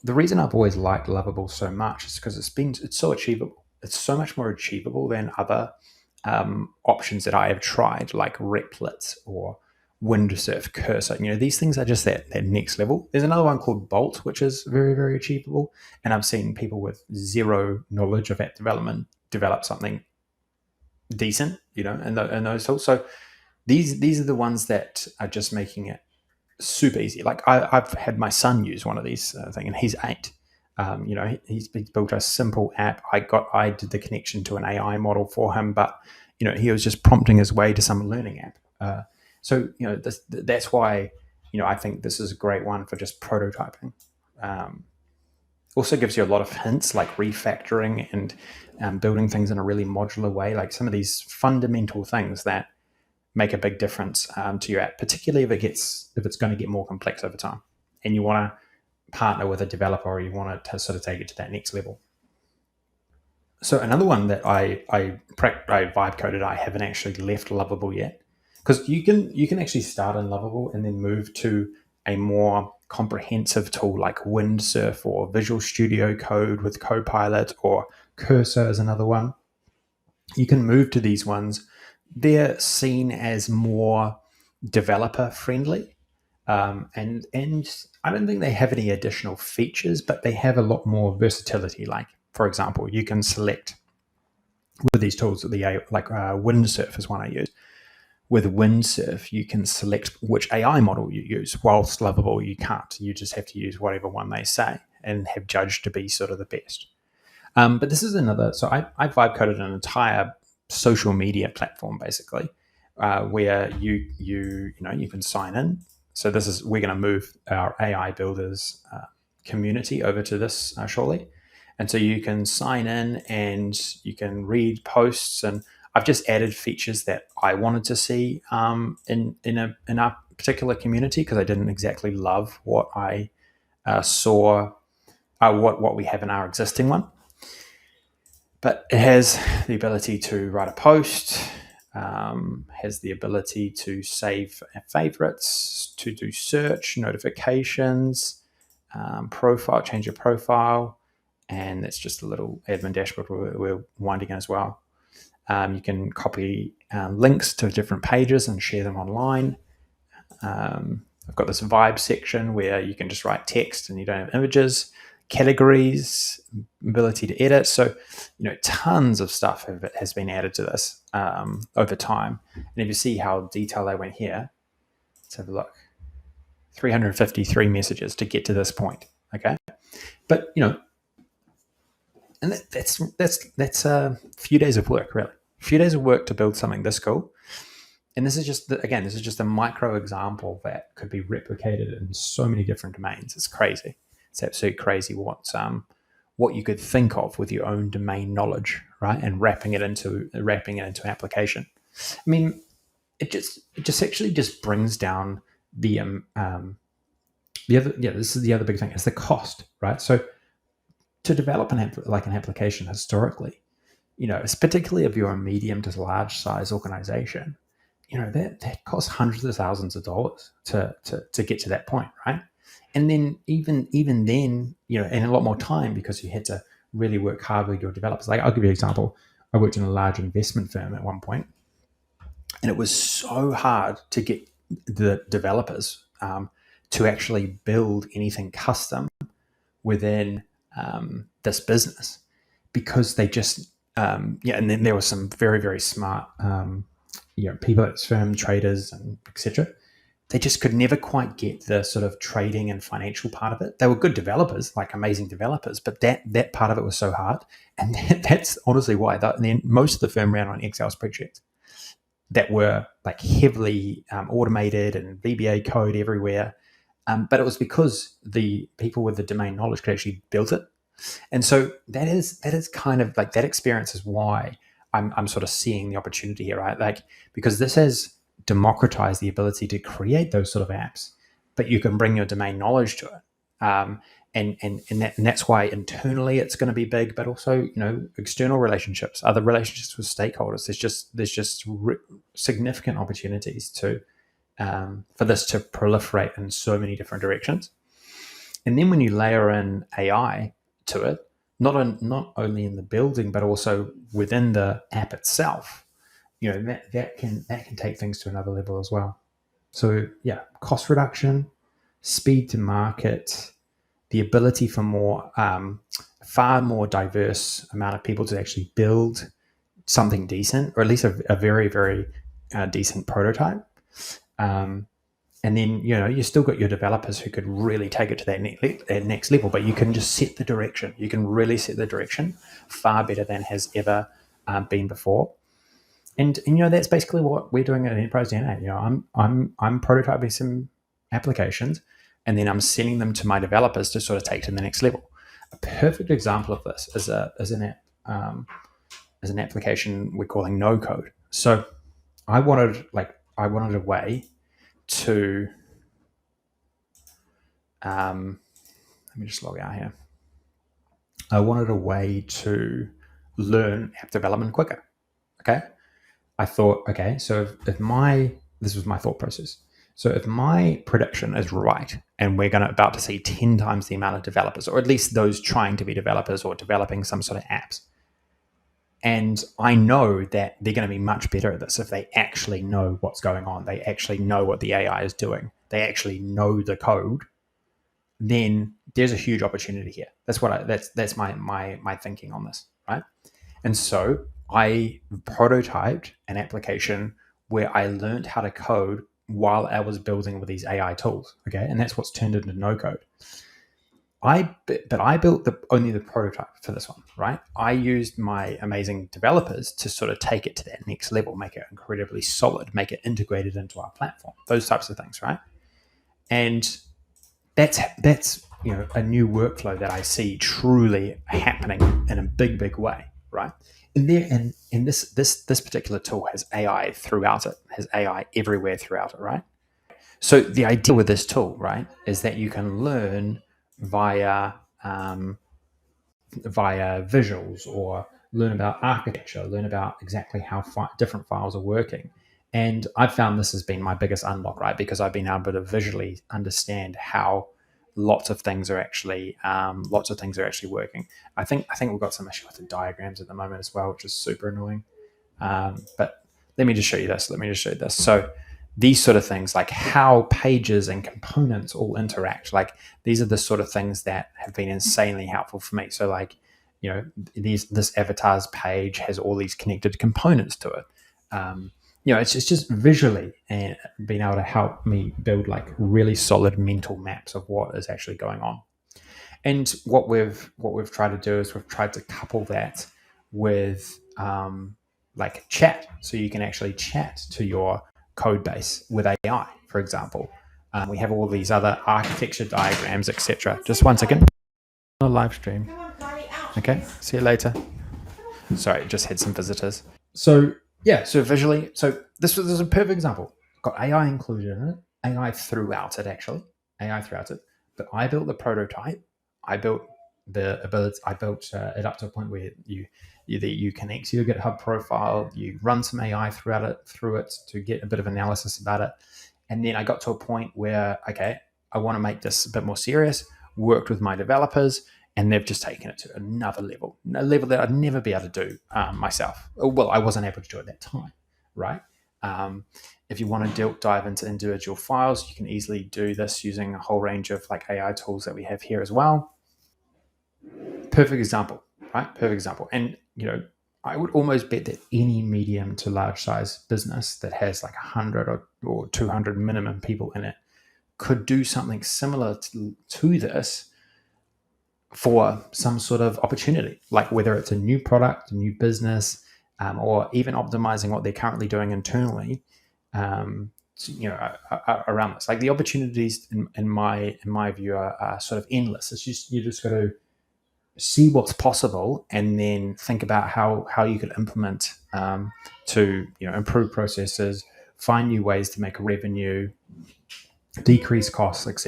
The reason I've always liked Lovable so much is because it's so achievable. It's so much more achievable than other options that I have tried, like Replit or Windsurf, Cursor. These things are just that next level. There's another one called Bolt, which is very, very achievable. And I've seen people with zero knowledge of app development develop something decent, and those tools. So these are the ones that are just making it super easy. Like I've had my son use one of these thing, and he's 8. He's built a simple app. I did the connection to an AI model for him, but he was just prompting his way to some learning app. That's why I think this is a great one for just prototyping. Also gives you a lot of hints like refactoring and building things in a really modular way, like some of these fundamental things that make a big difference to your app, particularly if it's going to get more complex over time and you want to partner with a developer or you want to sort of take it to that next level. So another one that I vibe coded, I haven't actually left Lovable yet, because you can actually start in Lovable and then move to a more comprehensive tool like Windsurf or Visual Studio Code with Copilot, or Cursor is another one. You can move to these ones. They're seen as more developer friendly, and I don't think they have any additional features, but they have a lot more versatility. Like, for example, you can select with these tools, Windsurf is one I use. With Windsurf, you can select which AI model you use. Whilst Lovable, you can't. You just have to use whatever one they say and have judged to be sort of the best. But this is another. So I vibe coded an entire social media platform basically, where you can sign in. So we're going to move our AI builders community over to this shortly, and so you can sign in and you can read posts. And I've just added features that I wanted to see in our particular community, because I didn't exactly love what I saw, what we have in our existing one. But it has the ability to write a post, has the ability to save favorites, to do search, notifications, change your profile, and it's just a little admin dashboard we're winding in as well. You can copy links to different pages and share them online. I've got this vibe section where you can just write text and you don't have images. Categories, ability to edit. So, tons of stuff has been added to this over time. And if you see how detailed I went here, let's have a look. 353 messages to get to this point. Okay, but and that's a few days of work, really. A few days of work to build something this cool. And this is just a micro example that could be replicated in so many different domains. It's crazy. It's absolutely crazy what you could think of with your own domain knowledge, right? And wrapping it into application. I mean, this is the other big thing is the cost, right? So to develop an application historically, it's particularly if you're a medium to large size organization, that costs hundreds of thousands of dollars to get to that point, right? And then even then, and a lot more time, because you had to really work hard with your developers. Like, I'll give you an example. I worked in a large investment firm at one point, and it was so hard to get the developers to actually build anything custom within this business, because they just and then there were some very, very smart people at this firm, traders and etc. They just could never quite get the sort of trading and financial part of it. They were good developers, like amazing developers, but that part of it was so hard. And that's honestly why. And then most of the firm ran on Excel spreadsheets that were like heavily automated and VBA code everywhere. But it was because the people with the domain knowledge could actually build it. And so that is kind of like, that experience is why I'm sort of seeing the opportunity here, right? Like, because this has democratize the ability to create those sort of apps, but you can bring your domain knowledge to it, and that's why internally it's going to be big, but also external relationships, other relationships with stakeholders. There's just significant opportunities to for this to proliferate in so many different directions. And then when you layer in AI to it, not only in the building but also within the app itself, that can take things to another level as well. So yeah, cost reduction, speed to market, the ability for far more diverse amount of people to actually build something decent, or at least a very, very decent prototype. And then, you still got your developers who could really take it to that next level, but you can just set the direction. You can really set the direction far better than has ever been before. And that's basically what we're doing at Enterprise DNA. I'm prototyping some applications, and then I'm sending them to my developers to sort of take to the next level. A perfect example of this is an application we're calling KnowCode. So I wanted a way to let me just log out here. I wanted a way to learn app development quicker. Okay. I thought, okay, so this was my thought process. So if my prediction is right, and we're about to see 10 times the amount of developers, or at least those trying to be developers or developing some sort of apps, and I know that they're going to be much better at this if they actually know what's going on, they actually know what the AI is doing, they actually know the code, then there's a huge opportunity here. That's my thinking on this, right? And so I prototyped an application where I learned how to code while I was building with these AI tools. Okay, and that's what's turned into KnowCode. But I built only the prototype for this one, right? I used my amazing developers to sort of take it to that next level, make it incredibly solid, make it integrated into our platform, those types of things, right? And that's a new workflow that I see truly happening in a big way, right? And this particular tool has AI throughout it, has AI everywhere throughout it, right? So the idea with this tool, right, is that you can learn via visuals, or learn about architecture, learn about exactly how different files are working. And I've found this has been my biggest unlock, right? Because I've been able to visually understand how lots of things are actually working. I think we've got some issue with the diagrams at the moment as well, which is super annoying. But let me just show you this. So these sort of things, like how pages and components all interact, like these are the sort of things that have been insanely helpful for me. So like, this avatar's page has all these connected components to it. It's just visually and being able to help me build like really solid mental maps of what is actually going on. And what we've tried to do is we've tried to couple that with like chat, so you can actually chat to your code base with AI, for example. We have all these other architecture diagrams, etc. Just one second. On a live stream. Okay, see you later. Sorry, just had some visitors. So yeah, so visually, so this is a perfect example. Got AI included in it, AI throughout it actually, But I built the prototype. I built the ability. I built it up to a point where you connect to your GitHub profile, you run some AI through it to get a bit of analysis about it, and then I got to a point where okay, I want to make this a bit more serious. Worked with my developers, and they've just taken it to another level, a level that I'd never be able to do myself. Well, I wasn't able to do at that time, right? If you want to dive into individual files, you can easily do this using a whole range of like AI tools that we have here as well. Perfect example, right? Perfect example. And, I would almost bet that any medium to large size business that has like 100 or 200 minimum people in it could do something similar to this for some sort of opportunity, like whether it's a new product, a new business, or even optimizing what they're currently doing internally. Around this, like the opportunities in my view are sort of endless. It's just you just got to see what's possible and then think about how you could implement to improve processes, find new ways to make revenue, decrease costs, etc.